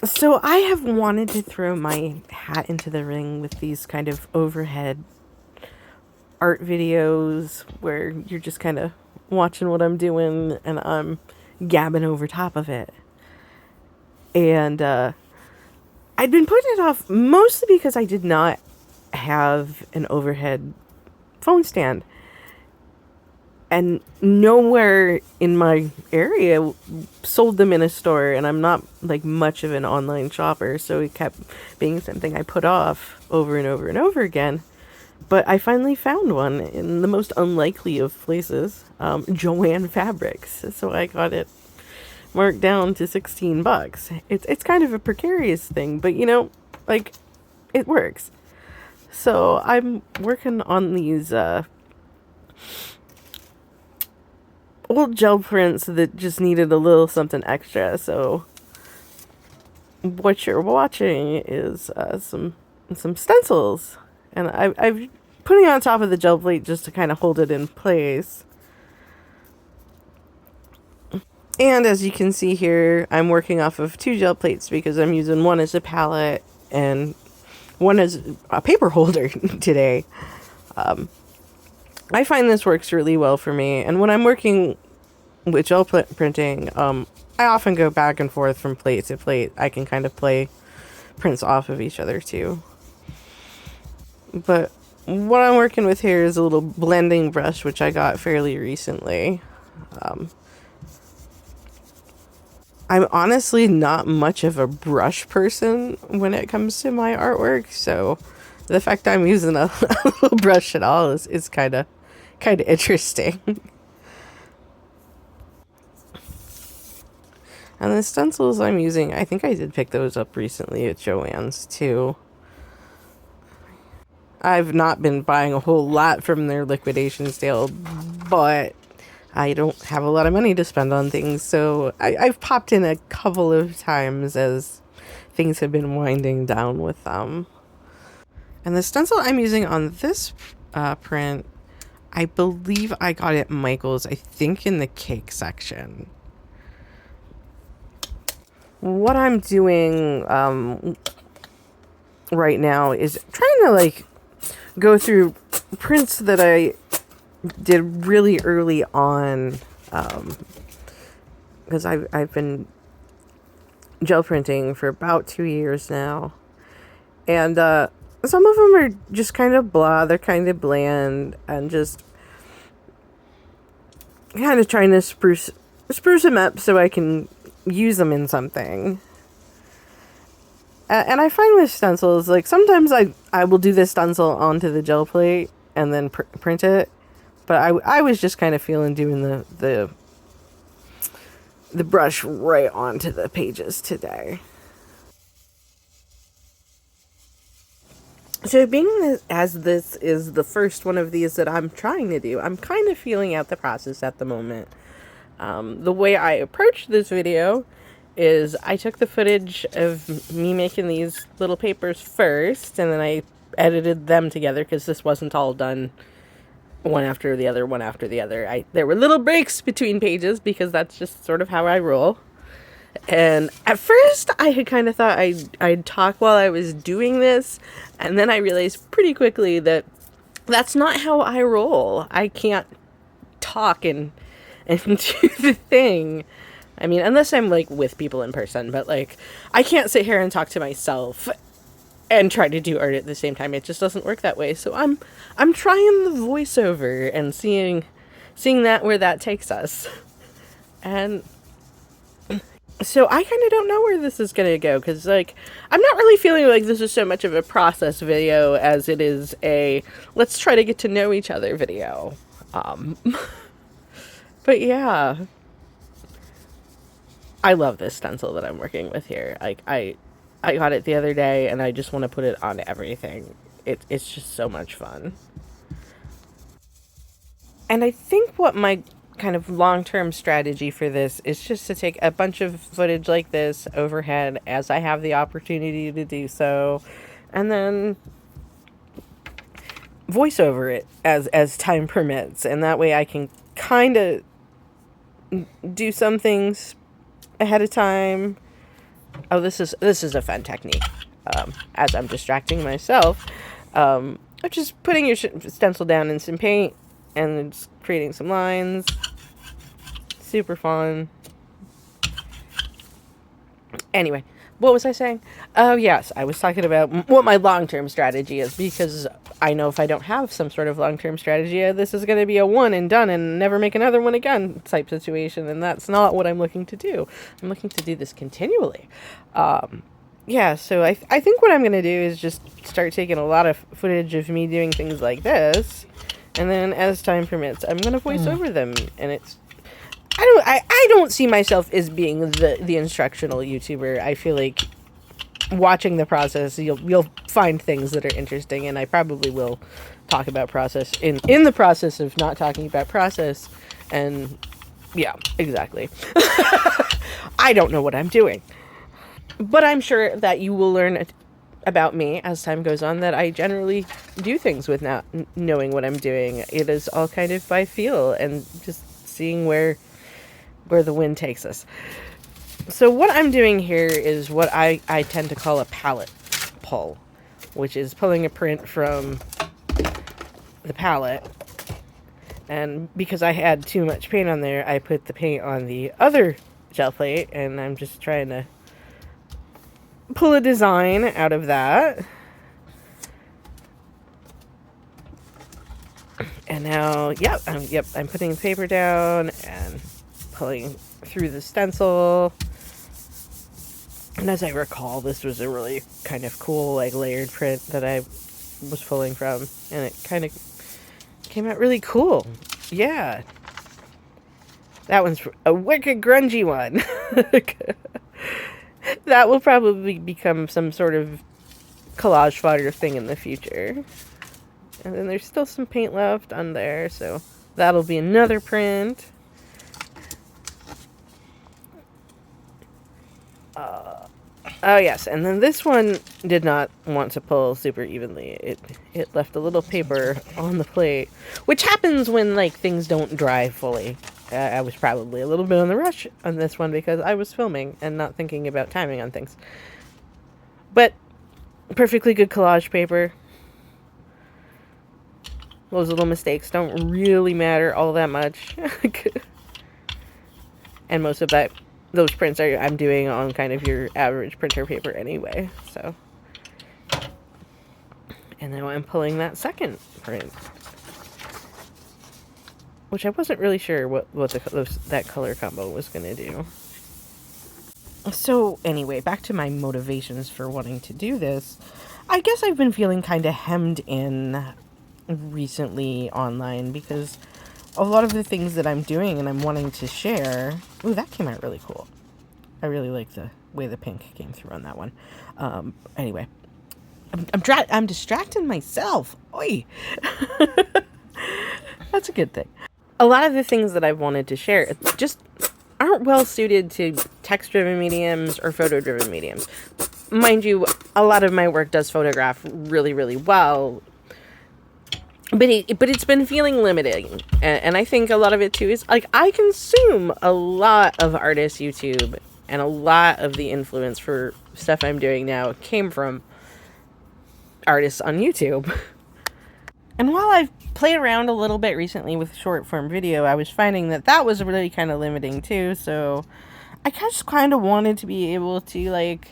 So I have wanted to throw my hat into the ring with these kind of overhead art videos where you're just kind of watching what I'm doing and I'm gabbing over top of it. And I'd been putting it off mostly because I did not have an overhead phone stand. And nowhere in my area sold them in a store, and I'm not like much of an online shopper, so it kept being something I put off over and over and over again. But I finally found one in the most unlikely of places, Joanne Fabrics. So I got it marked down to $16. It's kind of a precarious thing, but like it works. So I'm working on these old gel prints that just needed a little something extra. So what you're watching is some stencils, and I've putting it on top of the gel plate just to kind of hold it in place. And as you can see here, I'm working off of 2 gel plates because I'm using one as a palette and one as a paper holder today. I find this works really well for me, and when I'm working with gel printing, I often go back and forth from plate to plate. I can kind of play prints off of each other too. But what I'm working with here is a little blending brush, which I got fairly recently. I'm honestly not much of a brush person when it comes to my artwork, so the fact I'm using a little brush at all is kind of interesting. And the stencils I'm using, I think I did pick those up recently at Joann's too. I've not been buying a whole lot from their liquidation sale, but I don't have a lot of money to spend on things, so I've popped in a couple of times as things have been winding down with them. And the stencil I'm using on this print, I believe I got at Michael's, I think in the cake section. What I'm doing right now is trying to like go through prints that I did really early on, because I've been gel printing for about 2 years now, and some of them are just kind of blah, they're kind of bland, and just kind of trying to spruce them up so I can use them in something. And I find with stencils, like sometimes I will do this stencil onto the gel plate and then print it. But I was just kind of feeling doing the brush right onto the pages today. So being as this is the first one of these that I'm trying to do, I'm kind of feeling out the process at the moment. The way I approached this video is I took the footage of me making these little papers first, and then I edited them together because this wasn't all done one after the other. There were little breaks between pages because that's just sort of how I roll. And at first I had kind of thought I'd talk while I was doing this, and then I realized pretty quickly that that's not how I roll. I can't talk and do the thing. I mean, unless I'm like with people in person, but like I can't sit here and talk to myself and try to do art at the same time. It just doesn't work that way. So I'm trying the voiceover and seeing that where that takes us. And so I kind of don't know where this is going to go, because like I'm not really feeling like this is so much of a process video as it is a let's try to get to know each other video. But yeah, I love this stencil that I'm working with here. Like I got it the other day and I just want to put it on everything. It's just so much fun. And I think what my kind of long-term strategy for this is just to take a bunch of footage like this overhead as I have the opportunity to do so, and then voice over it as time permits, and that way I can kind of do some things ahead of time Oh, this is a fun technique. As I'm distracting myself, just putting your stencil down in some paint and just creating some lines. Super fun. Anyway, what was I saying? Oh, yes, I was talking about what my long-term strategy is, because I know if I don't have some sort of long-term strategy, this is going to be a one and done and never make another one again type situation, and that's not what I'm looking to do. I'm looking to do this continually. Yeah, so I think what I'm going to do is just start taking a lot of footage of me doing things like this, and then as time permits, I'm going to voice over them, and it's... I don't see myself as being the instructional YouTuber. I feel like watching the process, you'll find things that are interesting, and I probably will talk about process in the process of not talking about process, and yeah, exactly. I don't know what I'm doing. But I'm sure that you will learn about me as time goes on that I generally do things with not knowing what I'm doing. It is all kind of by feel and just seeing where the wind takes us. So what I'm doing here is what I tend to call a palette pull, which is pulling a print from the palette. And because I had too much paint on there, I put the paint on the other gel plate, and I'm just trying to pull a design out of that. And now, I'm putting the paper down and pulling through the stencil. And as I recall, this was a really kind of cool, like, layered print that I was pulling from, and it kind of came out really cool. Yeah. That one's a wicked grungy one. That will probably become some sort of collage fodder thing in the future. And then there's still some paint left on there, so that'll be another print. Oh yes, and then this one did not want to pull super evenly. It left a little paper on the plate, which happens when, like, things don't dry fully. I was probably a little bit on the rush on this one because I was filming and not thinking about timing on things. But perfectly good collage paper. Those little mistakes don't really matter all that much. And most of those prints I'm doing on kind of your average printer paper anyway, so. And now I'm pulling that second print, which I wasn't really sure what that color combo was going to do. So anyway, back to my motivations for wanting to do this. I guess I've been feeling kind of hemmed in recently online because a lot of the things that I'm doing and I'm wanting to share... Ooh, that came out really cool. I really like the way the pink came through on that one. Anyway, I'm distracting myself. Oi! That's a good thing. A lot of the things that I've wanted to share just aren't well suited to text-driven mediums or photo-driven mediums. Mind you, a lot of my work does photograph really, really well, but it's been feeling limiting, and I think a lot of it too is, like, I consume a lot of artist YouTube, and a lot of the influence for stuff I'm doing now came from artists on YouTube. And while I've played around a little bit recently with short form video, I was finding that was really kind of limiting too, so I just kind of wanted to be able to, like,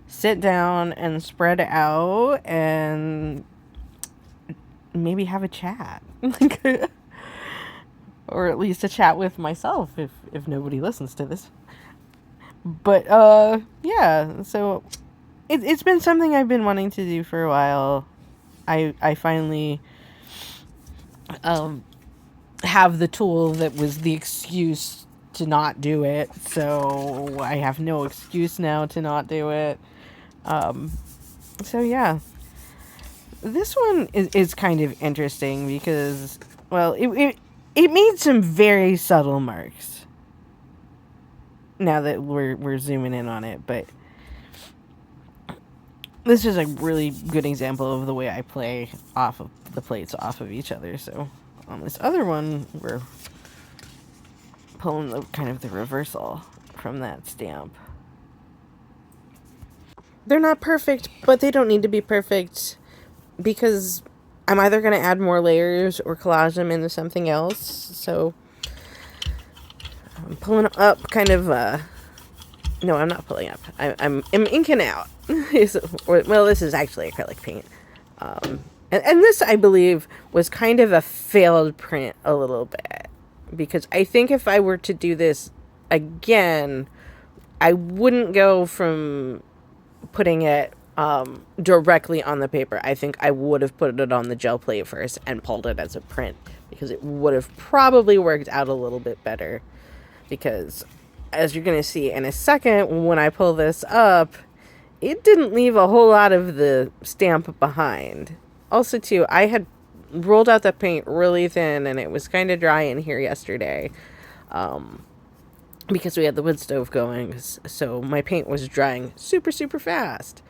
sit down and spread out and maybe have a chat. Or at least a chat with myself if nobody listens to this. But yeah, so it's been something I've been wanting to do for a while. I finally have the tool that was the excuse to not do it, so I have no excuse now to not do it. So yeah, this one is kind of interesting because, well, it made some very subtle marks now that we're zooming in on it, but this is a really good example of the way I play off of the plates off of each other. So on this other one, we're pulling the kind of the reversal from that stamp. they're not perfect, but they don't need to be perfect because I'm either going to add more layers or collage them into something else. So I'm pulling up kind of, no, I'm not pulling up. I'm inking out. Well, this is actually acrylic paint. And this, I believe, was kind of a failed print a little bit. Because I think if I were to do this again, I wouldn't go from putting it directly on the paper. I think I would have put it on the gel plate first and pulled it as a print. Because it would have probably worked out a little bit better. Because, as you're going to see in a second, when I pull this up, it didn't leave a whole lot of the stamp behind. Also, too, I had rolled out the paint really thin, and it was kind of dry in here yesterday. Because we had the wood stove going, so my paint was drying super, super fast.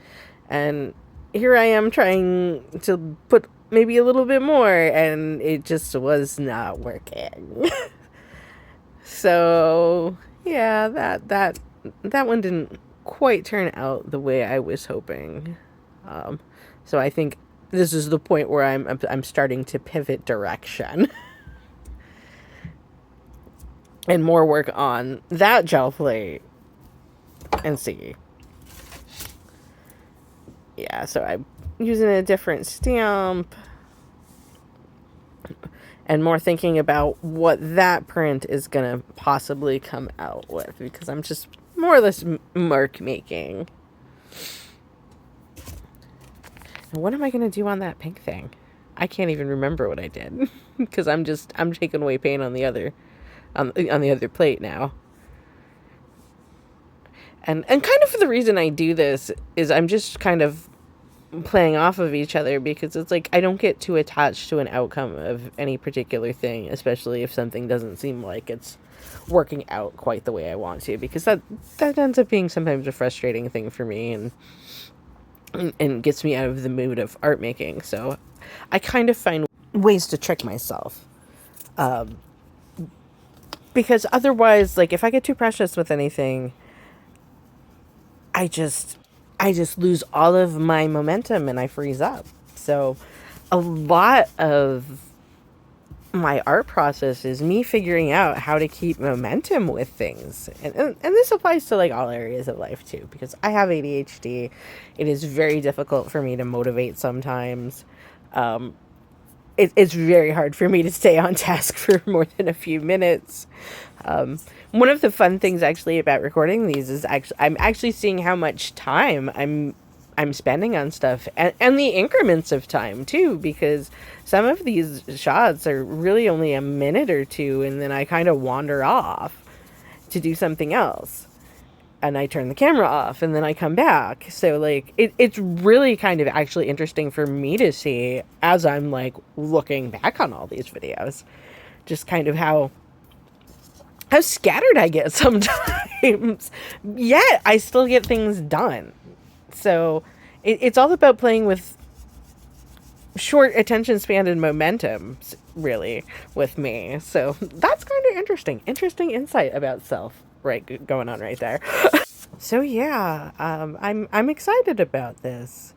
And here I am trying to put maybe a little bit more, and it just was not working. So, yeah, that one didn't quite turn out the way I was hoping. So I think this is the point where I'm starting to pivot direction. And more work on that gel plate and see. Yeah, so I'm using a different stamp and more thinking about what that print is going to possibly come out with, because I'm just more or less mark making. And what am I going to do on that pink thing? I can't even remember what I did because I'm taking away paint on the other on the other plate now. And kind of for the reason I do this is I'm just kind of playing off of each other, because it's like I don't get too attached to an outcome of any particular thing, especially if something doesn't seem like it's working out quite the way I want to, because that ends up being sometimes a frustrating thing for me and gets me out of the mood of art making. So I kind of find ways to trick myself. Because otherwise, like, if I get too precious with anything, I just lose all of my momentum and I freeze up. So a lot of my art process is me figuring out how to keep momentum with things. And this applies to like all areas of life too, because I have ADHD. It is very difficult for me to motivate sometimes. It's very hard for me to stay on task for more than a few minutes. One of the fun things actually about recording these is I'm actually seeing how much time I'm spending on stuff, and the increments of time too, because some of these shots are really only a minute or two, and then I kind of wander off to do something else. And I turn the camera off, and then I come back. So, like, it's really kind of actually interesting for me to see as I'm, like, looking back on all these videos. Just kind of how scattered I get sometimes. Yet, I still get things done. So, it's all about playing with short attention span and momentum, really, with me. So, that's kind of interesting. Interesting insight about self. Right, going on right there. So yeah, I'm excited about this,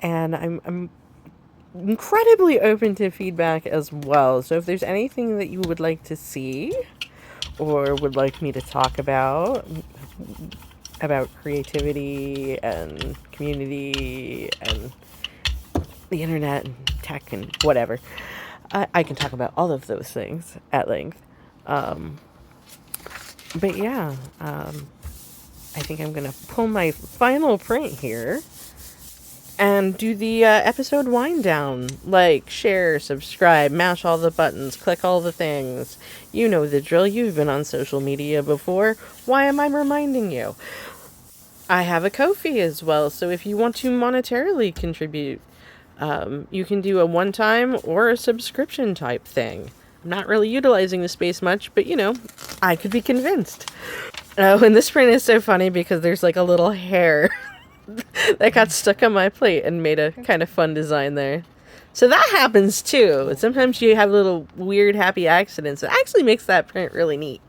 and I'm incredibly open to feedback as well. So if there's anything that you would like to see or would like me to talk about creativity and community and the internet and tech and whatever, I can talk about all of those things at length. But yeah, I think I'm going to pull my final print here and do the episode wind down. Like, share, subscribe, mash all the buttons, click all the things. You know the drill. You've been on social media before. Why am I reminding you? I have a Ko-fi as well, so if you want to monetarily contribute, you can do a one-time or a subscription type thing. I'm not really utilizing the space much, but, you know, I could be convinced. And this print is so funny because there's like a little hair that got stuck on my plate and made a kind of fun design there. So that happens too. Sometimes you have little weird happy accidents. It actually makes that print really neat.